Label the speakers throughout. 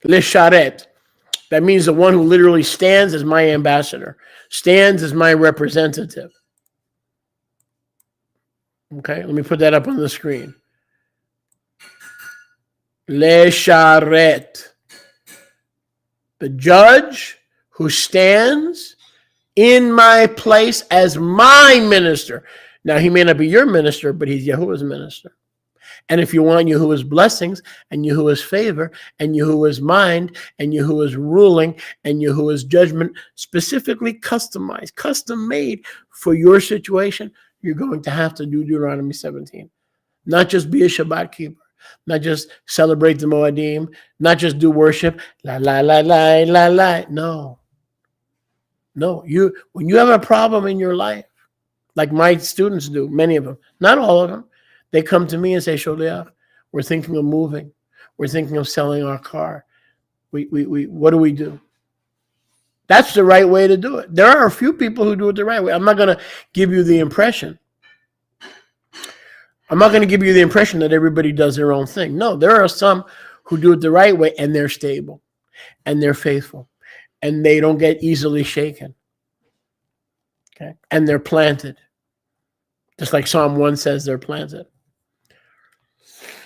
Speaker 1: Lisharet. That means the one who literally stands as my ambassador, stands as my representative. Okay, let me put that up on the screen. Lesharet. The judge who stands in my place as my minister. Now, he may not be your minister, but he's Yahuwah's minister. And if you want Yahuwah's blessings and Yahuwah's favor and Yahuwah's mind and Yahuwah's ruling and Yahuwah's judgment specifically customized, custom made for your situation, you're going to have to do Deuteronomy 17. Not just be a Shabbat keeper, not just celebrate the Moedim, not just do worship, la, la, la, la, la, la. No. No, when you have a problem in your life, like my students do, many of them, not all of them, they come to me and say, Sholiach, we're thinking of moving. We're thinking of selling our car. What do we do? That's the right way to do it. There are a few people who do it the right way. I'm not going to give you the impression. that everybody does their own thing. No, there are some who do it the right way, and they're stable, and they're faithful, and they don't get easily shaken. Okay, and they're planted. Just like Psalm 1 says, they're planted.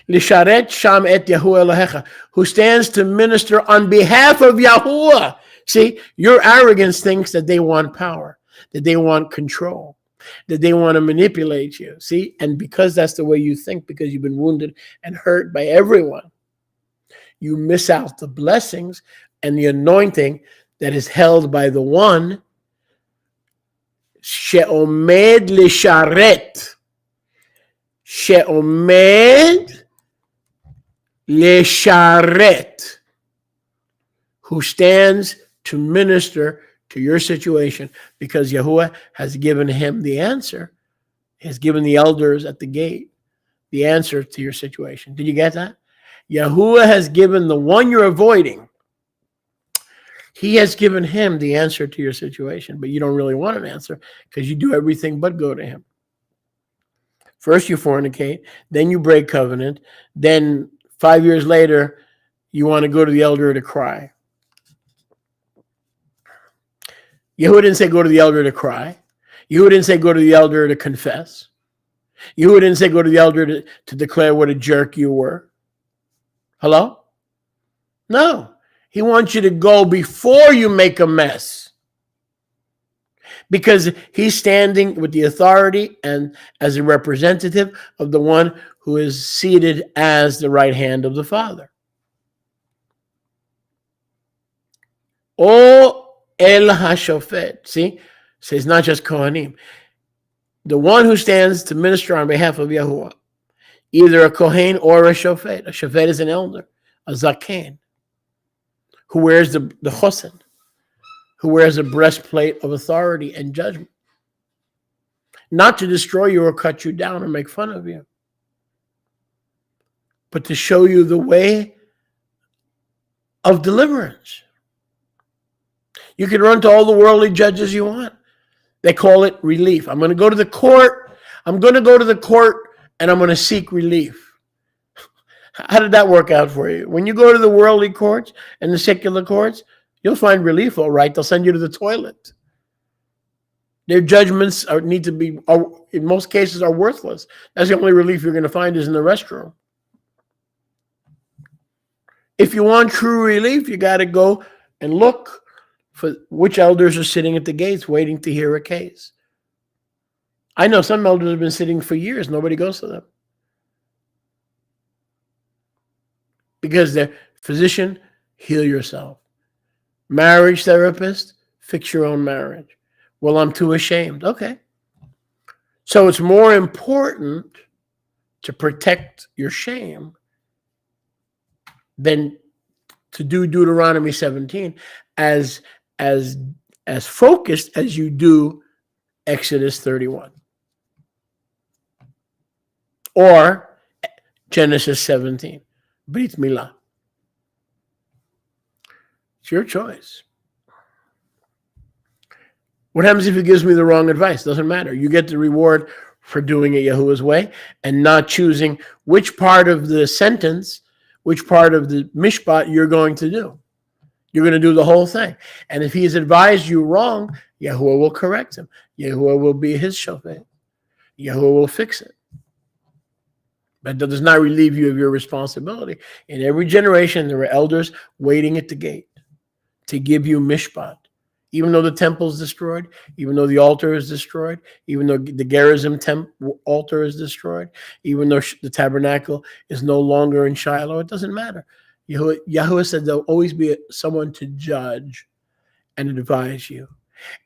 Speaker 1: Lisharet sham et Yahuwah Elohecha, who stands to minister on behalf of Yahuwah. See, your arrogance thinks that they want power, that they want control, that they want to manipulate you. See, and because that's the way you think, because you've been wounded and hurt by everyone, you miss out the blessings and the anointing that is held by the one she'omed lisharet, she'omed lesharet, who stands to minister to your situation, because Yahuwah has given him the answer. He has given the elders at the gate the answer to your situation. Did you get that? Yahuwah has given the one you're avoiding. He has given him the answer to your situation, but you don't really want an answer because you do everything but go to him. First you fornicate, then you break covenant, then 5 years later, you want to go to the elder to cry. Yahuwah didn't say go to the elder to cry. Yahuwah didn't say go to the elder to confess. Yahuwah didn't say go to the elder to declare what a jerk you were. Hello? No. He wants you to go before you make a mess. Because he's standing with the authority and as a representative of the one who is seated as the right hand of the Father. O El HaShofet. See? So it's not just Kohanim. The one who stands to minister on behalf of Yahuwah. Either a Kohen or a Shofet. A Shofet is an elder. A Zaken. Who wears the chosen. Who wears a breastplate of authority and judgment. Not to destroy you or cut you down or make fun of you. But to show you the way of deliverance. You can run to all the worldly judges you want. They call it relief. I'm going to go to the court. I'm going to go to the court and I'm going to seek relief. How did that work out for you? When you go to the worldly courts and the secular courts, you'll find relief, all right. They'll send you to the toilet. Their judgments in most cases, are worthless. That's the only relief you're going to find is in the restroom. If you want true relief, you got to go and look for which elders are sitting at the gates waiting to hear a case. I know some elders have been sitting for years. Nobody goes to them. Because they're physician, heal yourself. Marriage therapist, fix your own marriage. Well, I'm too ashamed. Okay. So it's more important to protect your shame than to do Deuteronomy 17 as focused as you do Exodus 31 or Genesis 17. Brit Milah. It's your choice. What happens if he gives me the wrong advice? Doesn't matter. You get the reward for doing it Yahuwah's way and not choosing which part of the sentence which part of the mishpat you're going to do. You're going to do the whole thing. And if he has advised you wrong, Yahuwah will correct him. Yahuwah will be his shofet. Yahuwah will fix it. But that does not relieve you of your responsibility. In every generation, there are elders waiting at the gate to give you mishpat. Even though the temple is destroyed, even though the altar is destroyed, even though the Gerizim altar is destroyed, even though the tabernacle is no longer in Shiloh, it doesn't matter. Yahuwah said there'll always be someone to judge and advise you.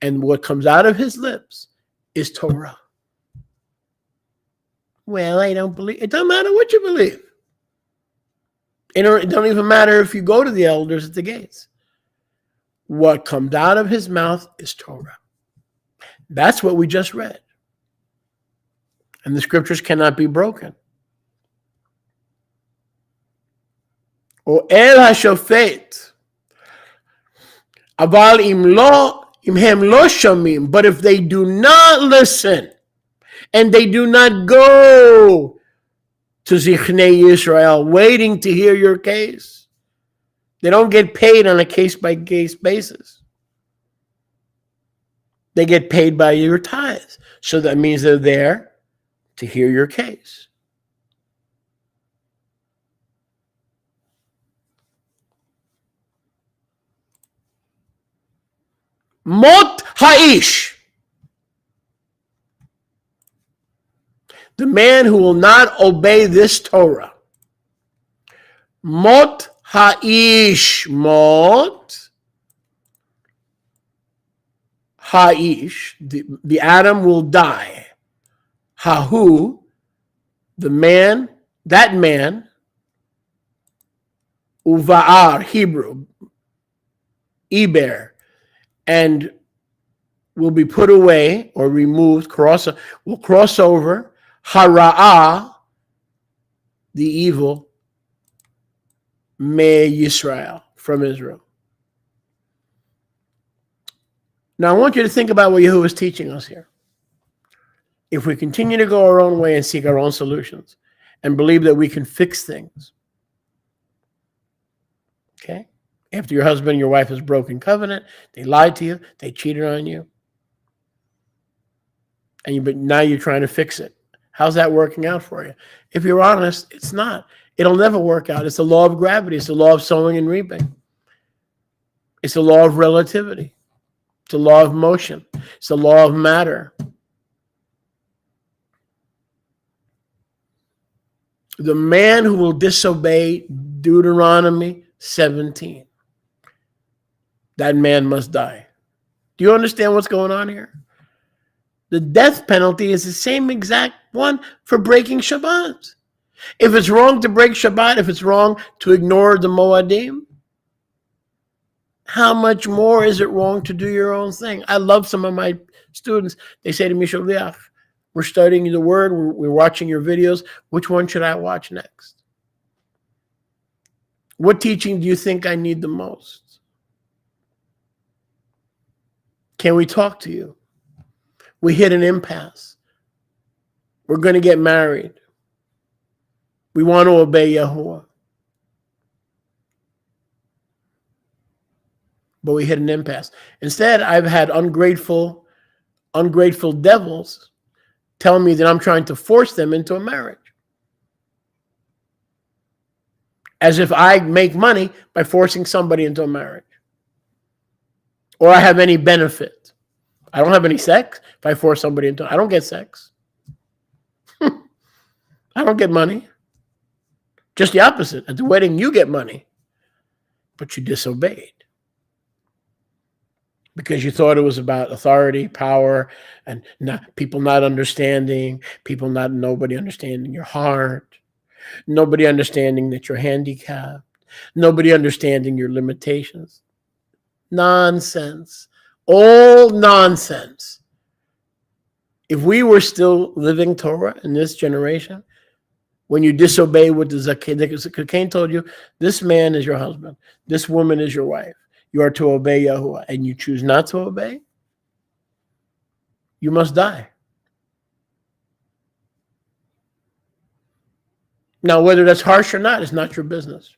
Speaker 1: And what comes out of his lips is Torah. Well, I don't believe. It doesn't matter what you believe. It don't even matter if you go to the elders at the gates. What comes out of his mouth is Torah. That's what we just read. And the scriptures cannot be broken. O el hashofet, aval im hem lo shamim. But if they do not listen, and they do not go to Zichnei Israel, waiting to hear your case, they don't get paid on a case-by-case basis. They get paid by your tithes. So that means they're there to hear your case. Mot ha'ish. The man who will not obey this Torah. Mot ha'ish. Mot ha'ish. The Adam will die. Hahu. The man. That man. Uva'ar. Hebrew. Eber. And will be put away or removed. Will cross over. Hara'ah, the evil, me Yisrael, from Israel. Now, I want you to think about what Yahuwah is teaching us here. If we continue to go our own way and seek our own solutions and believe that we can fix things, okay? After your husband and your wife has broken covenant, they lied to you, they cheated on you, but now you're trying to fix it. How's that working out for you? If you're honest, it's not. It'll never work out. It's the law of gravity. It's the law of sowing and reaping. It's the law of relativity. It's the law of motion. It's the law of matter. The man who will disobey Deuteronomy 17, that man must die. Do you understand what's going on here? The death penalty is the same exact one for breaking Shabbat. If it's wrong to break Shabbat, if it's wrong to ignore the Moadim, how much more is it wrong to do your own thing? I love some of my students. They say to me, Shaliach, we're studying the word, we're watching your videos. Which one should I watch next? What teaching do you think I need the most? Can we talk to you? We hit an impasse. We're going to get married. We want to obey Yahuwah. But we hit an impasse. Instead, I've had ungrateful devils tell me that I'm trying to force them into a marriage. As if I make money by forcing somebody into a marriage. Or I have any benefit. I don't have any sex. If I force somebody into, I don't get sex. I don't get money. Just the opposite. At the wedding, you get money. But you disobeyed. Because you thought it was about authority, power, and people not understanding, nobody understanding your heart, nobody understanding that you're handicapped, nobody understanding your limitations. Nonsense. All nonsense. If we were still living Torah in this generation, when you disobey what the Zaken told you, this man is your husband, this woman is your wife, you are to obey Yahuwah, and you choose not to obey, you must die. Now, whether that's harsh or not is not your business.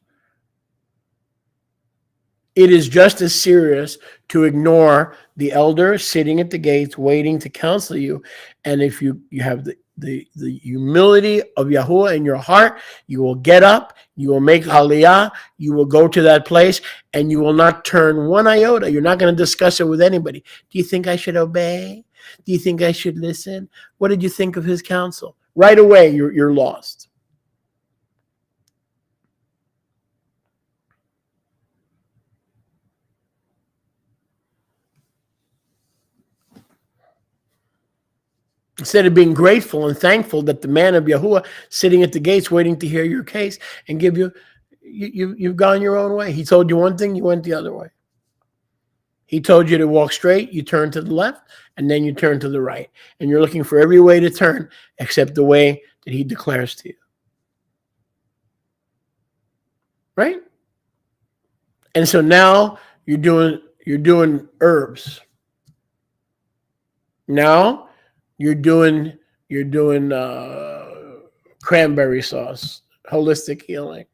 Speaker 1: It is just as serious to ignore the elder sitting at the gates waiting to counsel you. And if you have the humility of Yahuwah in your heart, you will get up, you will make aliyah, you will go to that place, and you will not turn one iota. You're not going to discuss it with anybody. Do you think I should obey? Do you think I should listen? What did you think of his counsel? Right away, you're lost. Instead of being grateful and thankful that the man of Yahuwah sitting at the gates waiting to hear your case and give you've gone your own way. He told you one thing, you went the other way. He told you to walk straight, you turn to the left, and then you turn to the right. And you're looking for every way to turn except the way that he declares to you. Right? And so now you're doing herbs. Now you're doing cranberry sauce, holistic healing.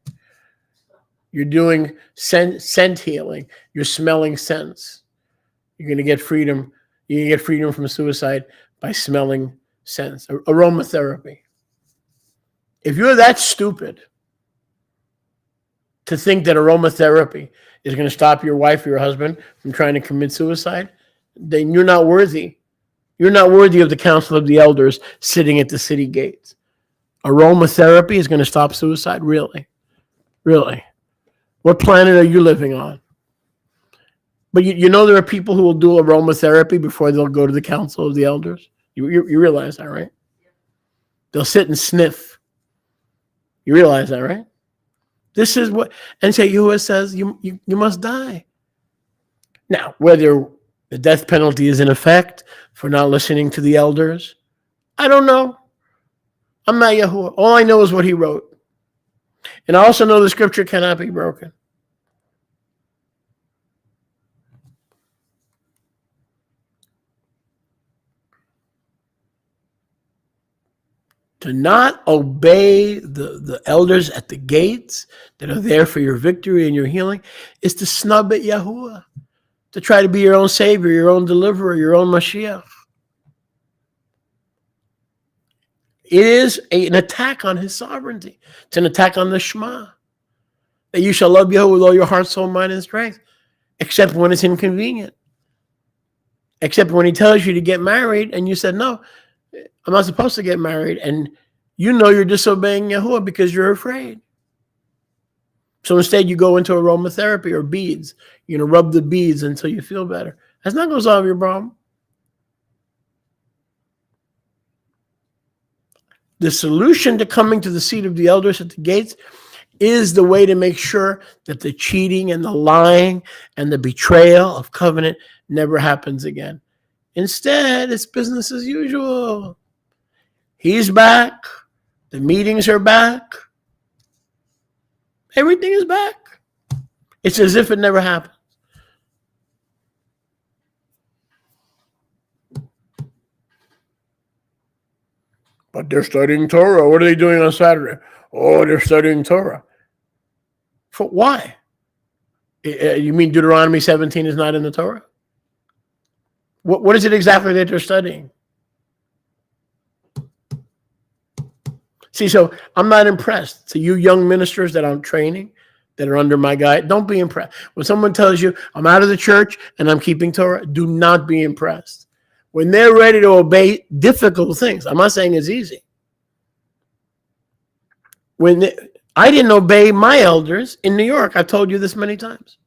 Speaker 1: You're doing scent healing. You're smelling scents. You're going to get freedom. You can get freedom from suicide by smelling scents. Aromatherapy. If you're that stupid to think that aromatherapy is going to stop your wife or your husband from trying to commit suicide, then you're not worthy. You're not worthy of the counsel of the elders sitting at the city gates. Aromatherapy is going to stop suicide? Really? Really? What planet are you living on? But you know there are people who will do aromatherapy before they'll go to the council of the elders? You realize that, right? They'll sit and sniff. You realize that, right? This is what, and so Yahuwah says you must die. Now, whether the death penalty is in effect for not listening to the elders, I don't know. I'm not Yahuwah. All I know is what he wrote. And I also know the scripture cannot be broken. To not obey the elders at the gates that are there for your victory and your healing is to snub at Yahuwah, to try to be your own savior, your own deliverer, your own Mashiach. It is an attack on his sovereignty. It's an attack on the Shema. That you shall love Yahuwah with all your heart, soul, mind, and strength, except when it's inconvenient. Except when he tells you to get married and you said, no, I'm not supposed to get married. And you know you're disobeying Yahuwah because you're afraid. So instead you go into aromatherapy or beads. You're going to rub the beads until you feel better. That's not going to solve your problem. The solution to coming to the seat of the elders at the gates is the way to make sure that the cheating and the lying and the betrayal of covenant never happens again. Instead, it's business as usual. He's back. The meetings are back. Everything is back. It's as if it never happened. But they're studying Torah. What are they doing on Saturday? Oh, they're studying Torah. For why? You mean Deuteronomy 17 is not in the Torah? What is it exactly that they're studying? See, so I'm not impressed. So you young ministers that I'm training, that are under my guide, don't be impressed. When someone tells you, I'm out of the church and I'm keeping Torah, do not be impressed. When they're ready to obey difficult things, I'm not saying it's easy. I didn't obey my elders in New York. I've told you this many times.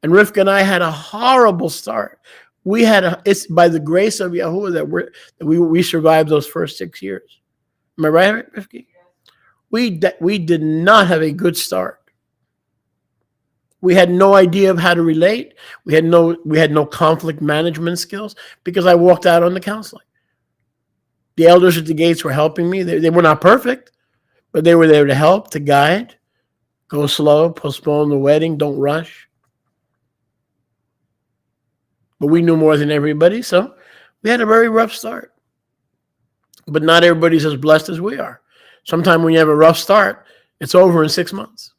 Speaker 1: And Rivka and I had a horrible start. It's by the grace of Yahuwah that we survived those first 6 years. Am I right, Rivki? We did not have a good start. We had no idea of how to relate. We had no conflict management skills because I walked out on the counseling. The elders at the gates were helping me. They were not perfect, but they were there to help, to guide. Go slow, postpone the wedding, don't rush. But we knew more than everybody, so we had a very rough start. But not everybody's as blessed as we are. Sometime when you have a rough start, it's over in 6 months.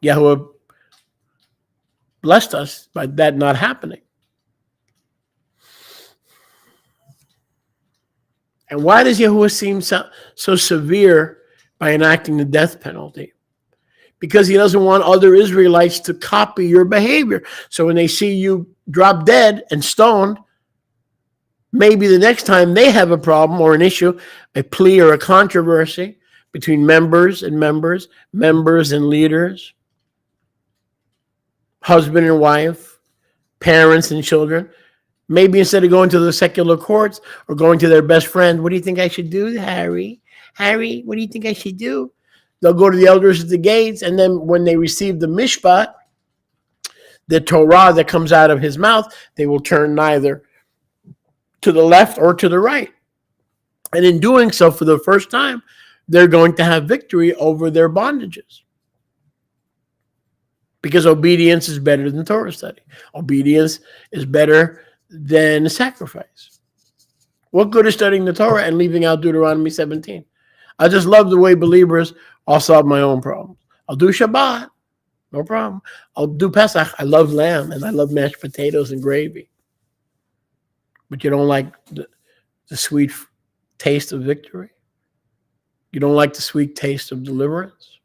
Speaker 1: Yahuwah blessed us by that not happening. And why does Yahuwah seem so severe by enacting the death penalty? Because he doesn't want other Israelites to copy your behavior. So when they see you drop dead and stoned, maybe the next time they have a problem or an issue, a plea or a controversy between members and members, members and leaders, husband and wife, parents and children, maybe instead of going to the secular courts or going to their best friend, what do you think I should do, Harry? Harry, what do you think I should do? They'll go to the elders at the gates, and then when they receive the mishpat, the Torah that comes out of his mouth, they will turn neither to the left or to the right. And in doing so, for the first time, they're going to have victory over their bondages. Because obedience is better than Torah study. Obedience is better than sacrifice. What good is studying the Torah and leaving out Deuteronomy 17? I just love the way believers, I'll solve my own problems. I'll do Shabbat, no problem. I'll do Pesach. I love lamb and I love mashed potatoes and gravy. But you don't like the sweet taste of victory? You don't like the sweet taste of deliverance?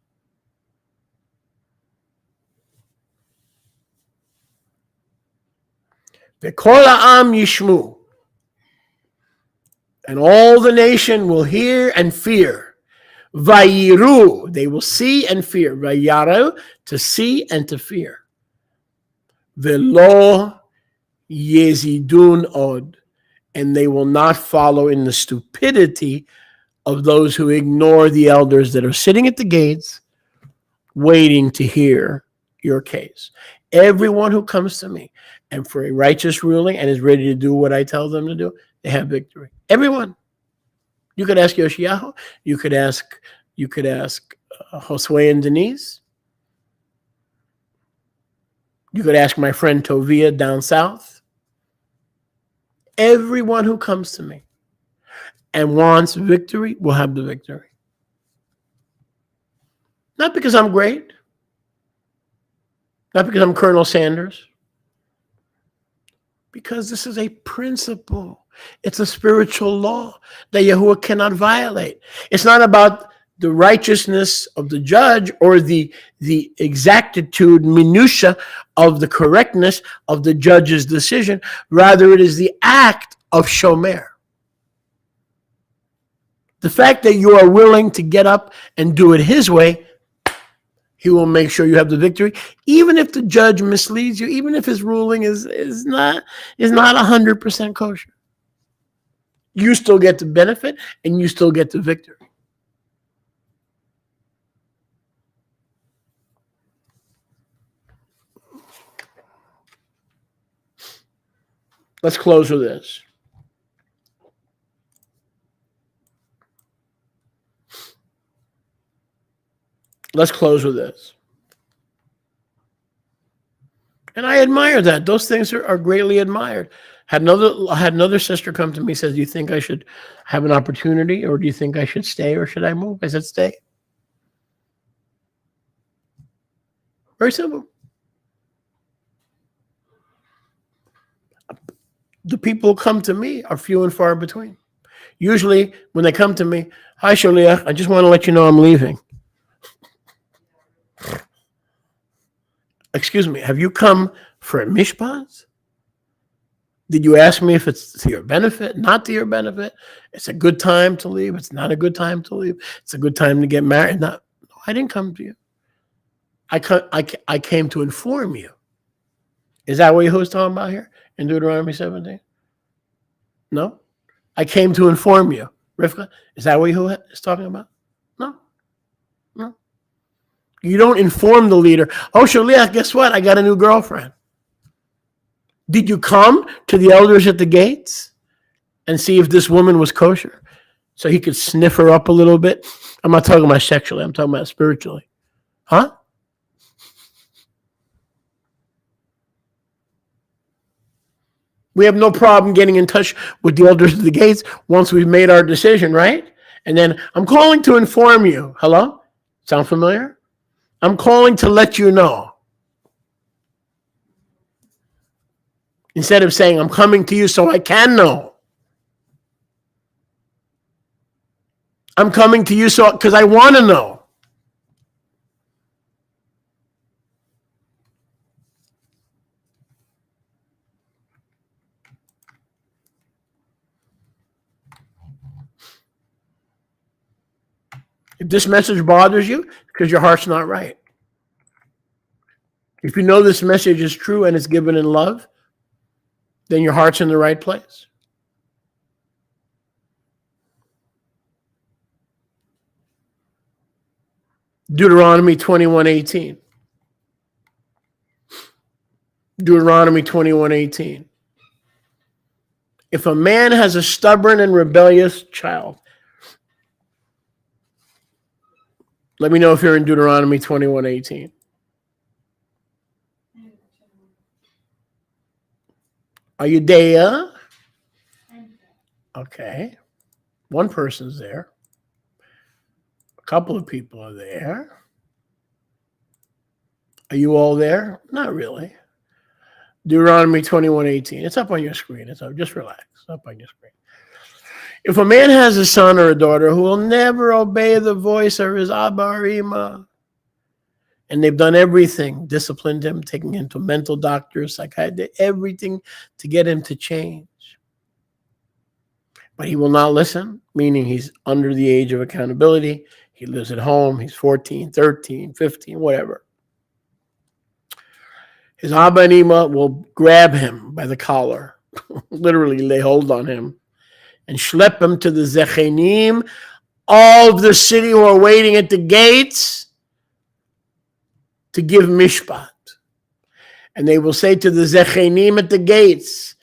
Speaker 1: V'kol ha'am yishmu, and all the nation will hear and fear. Vayiru, they will see and fear. Vayaru, to see and to fear. Velo yezidun od, and they will not follow in the stupidity of those who ignore the elders that are sitting at the gates waiting to hear your case. Everyone who comes to me and for a righteous ruling and is ready to do what I tell them to do, they have victory. Everyone. You could ask Yoshiyahu. You could ask Josue and Denise. You could ask my friend Tovia down south. Everyone who comes to me and wants victory will have the victory. Not because I'm great. Not because I'm Colonel Sanders. Because this is a principle. It's a spiritual law that Yahuwah cannot violate. It's not about the righteousness of the judge or the exactitude, minutia of the correctness of the judge's decision. Rather, it is the act of shomer. The fact that you are willing to get up and do it his way, he will make sure you have the victory, even if the judge misleads you, even if his ruling is not 100% kosher. You still get the benefit and you still get the victory. Let's close with this. Let's close with this. And I admire that. Those things are greatly admired. I had another sister come to me and says, do you think I should have an opportunity, or do you think I should stay, or should I move? I said, stay. Very simple. The people who come to me are few and far between. Usually when they come to me, hi, Shaliach, I just want to let you know I'm leaving. Excuse me, have you come for a mishpat? Did you ask me if it's to your benefit, not to your benefit? It's a good time to leave. It's not a good time to leave. It's a good time to get married. No, I didn't come to you. I came to inform you. Is that what Yahuwah's talking about here in Deuteronomy 17? No? I came to inform you. Rivka, is that what Yahuwah is talking about? No. No. You don't inform the leader, oh, Shaliach, guess what? I got a new girlfriend. Did you come to the elders at the gates and see if this woman was kosher so he could sniff her up a little bit? I'm not talking about sexually. I'm talking about spiritually. Huh? We have no problem getting in touch with the elders of the gates once we've made our decision, right? And then I'm calling to inform you. Hello? Sound familiar? I'm calling to let you know. Instead of saying, I'm coming to you so I can know. I'm coming to you so because I want to know. If this message bothers you, because your heart's not right. If you know this message is true and it's given in love, then your heart's in the right place. Deuteronomy 21:18. Deuteronomy 21:18. If a man has a stubborn and rebellious child, let me know if you're in Deuteronomy 21:18. Are you there? Okay. One person's there. A couple of people are there. Are you all there? Not really. Deuteronomy 21:18. It's up on your screen. It's up. Just relax. It's up on your screen. If a man has a son or a daughter who will never obey the voice of his Abba or Ima, and they've done everything, disciplined him, taking him to mental doctors, psychiatrists, everything to get him to change. But he will not listen, meaning he's under the age of accountability. He lives at home. He's 14, 13, 15, whatever. His Abba and Ima will grab him by the collar, literally lay hold on him, and schlep him to the Zechenim, all of the city who are waiting at the gates, to give mishpat. And they will say to the Zechenim at the gates,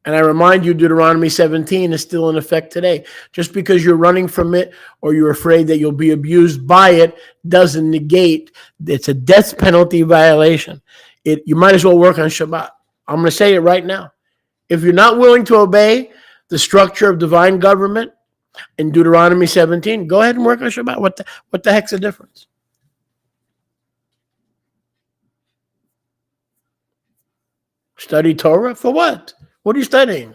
Speaker 1: and I remind you, Deuteronomy 17 is still in effect today. Just because you're running from it or you're afraid that you'll be abused by it doesn't negate. It's a death penalty violation. You might as well work on Shabbat. I'm going to say it right now. If you're not willing to obey the structure of divine government in Deuteronomy 17, go ahead and work on Shabbat. What the heck's the difference? Study Torah? For what? What are you studying?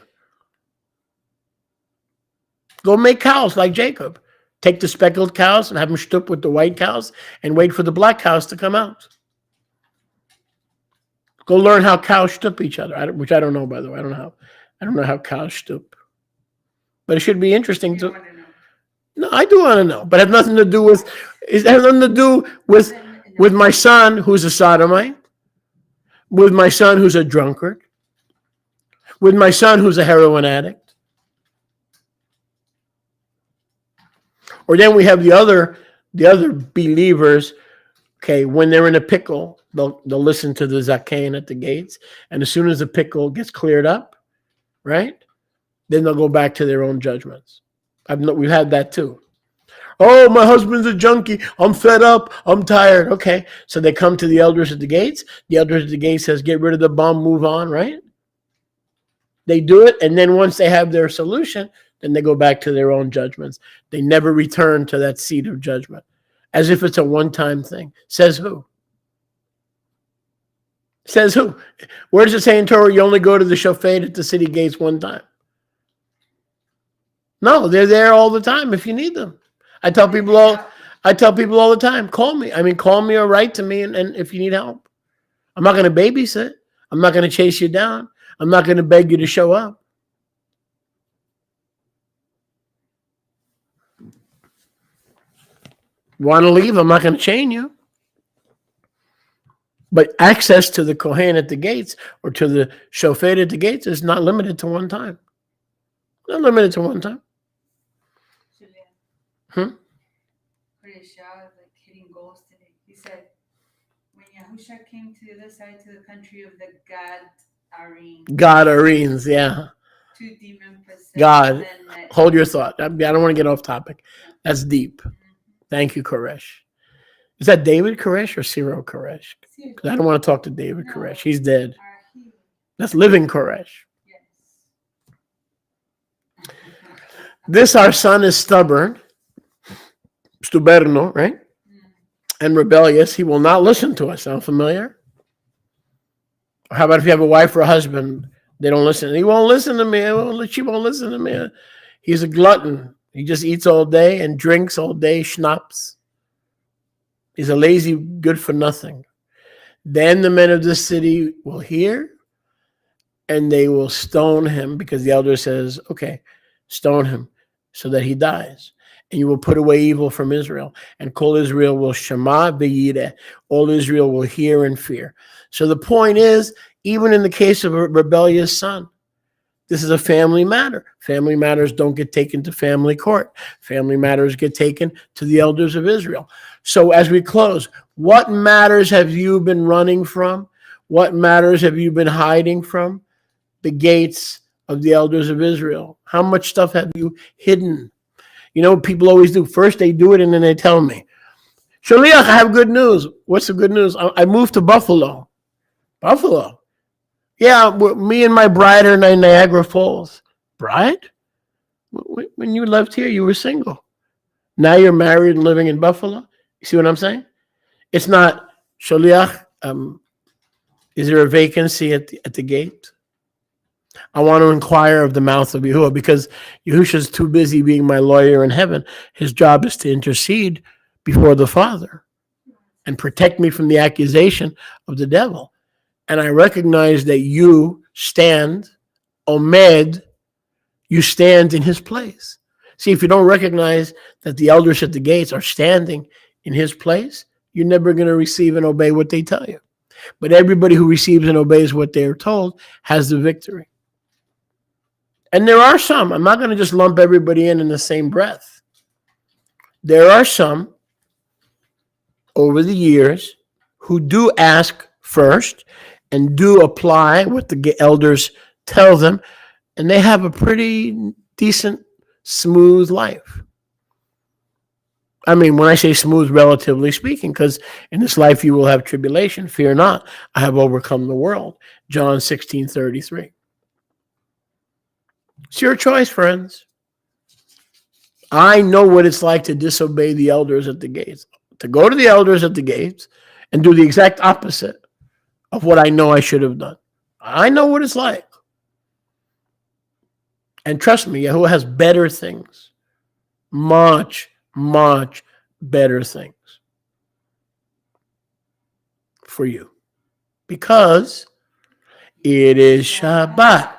Speaker 1: Go make cows like Jacob. Take the speckled cows and have them shtup with the white cows and wait for the black cows to come out. Go learn how cows shtup each other, which I don't know, by the way. I don't know how cows shtup. But it should be interesting to. No, I do want to know, but it has nothing to do with. It has nothing to do with my son who's a sodomite, with my son who's a drunkard, with my son who's a heroin addict. Or then we have the other believers. Okay, when they're in a pickle, they'll listen to the zaken at the gates, and as soon as the pickle gets cleared up, right, then they'll go back to their own judgments. We've had that too. Oh, my husband's a junkie. I'm fed up. I'm tired. Okay, so they come to the elders at the gates. The elders at the gates says, get rid of the bum, move on, right? They do it, and then once they have their solution, then they go back to their own judgments. They never return to that seat of judgment, as if it's a one-time thing. Says who? Says who? Where does it say in Torah you only go to the shofet at the city gates one time? No, they're there all the time if you need them. I tell people all the time, call me. Call me or write to me and if you need help. I'm not going to babysit. I'm not going to chase you down. I'm not going to beg you to show up. Want to leave? I'm not going to chain you. But access to the Kohen at the gates or to the shofet at the gates is not limited to one time. Not limited to one time.
Speaker 2: Like hitting goals today. He said, when Yahusha came to the other side, to the country of the
Speaker 1: Gadarenes, yeah.
Speaker 2: Two demon possessed.
Speaker 1: God, hold your thought. I don't want to get off topic. That's deep. Mm-hmm. Thank you, Koresh. Is that David Koresh or Cyril Koresh? Because I don't want to talk to David Koresh. He's dead. That's living Koresh. Yes. This our son is stubborn, stuberno, right? And rebellious. He will not listen to us. Sound familiar? How about if you have a wife or a husband, they don't listen. He won't listen to me. She won't listen to me. He's a glutton. He just eats all day and drinks all day, schnapps. He's a lazy, good for nothing. Then the men of the city will hear and they will stone him because the elder says, okay, stone him so that he dies. And you will put away evil from Israel. And Kol Israel will shema v'yireh. All Israel will hear and fear. So the point is, even in the case of a rebellious son, this is a family matter. Family matters don't get taken to family court. Family matters get taken to the elders of Israel. So as we close, what matters have you been running from? What matters have you been hiding from? The gates of the elders of Israel. How much stuff have you hidden? You know what people always do? First they do it and then they tell me, Shaliach, I have good news. What's the good news? I moved to Buffalo. Buffalo? Yeah, me and my bride are in Niagara Falls. Bride? When you left here, you were single. Now you're married and living in Buffalo? You see what I'm saying? It's not, Shaliach, is there a vacancy at the gate? I want to inquire of the mouth of Yahuwah because Yahusha's too busy being my lawyer in heaven. His job is to intercede before the Father and protect me from the accusation of the devil. And I recognize that you stand, Omed, you stand in his place. See, if you don't recognize that the elders at the gates are standing in his place, you're never going to receive and obey what they tell you. But everybody who receives and obeys what they are told has the victory. And there are some, I'm not going to just lump everybody in the same breath. There are some over the years who do ask first and do apply what the elders tell them, and they have a pretty decent, smooth life. I mean, when I say smooth, relatively speaking, because in this life you will have tribulation. Fear not, I have overcome the world. John 16:33. It's your choice, friends. I know what it's like to disobey the elders at the gates, to go to the elders at the gates and do the exact opposite of what I know I should have done. I know what it's like. And trust me, Yahuwah has better things. Much, much better things for you. Because it is Shabbat.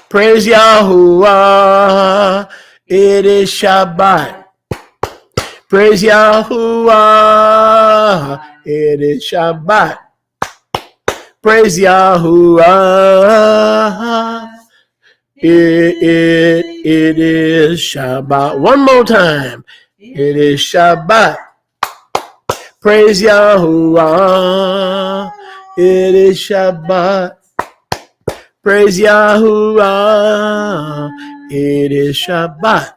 Speaker 1: Praise Yahuwah. It is Shabbat. Praise Yahuwah. It is Shabbat. Praise Yahuwah. It is Shabbat. One more time. It is Shabbat. Praise Yahuwah. It is Shabbat. Praise Yahuwah. It is Shabbat.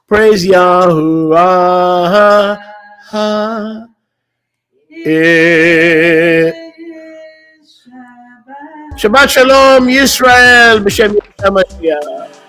Speaker 1: Praise Yahuwah. It Shabbat Shalom Yisrael b'shem Yeshua Mashiach.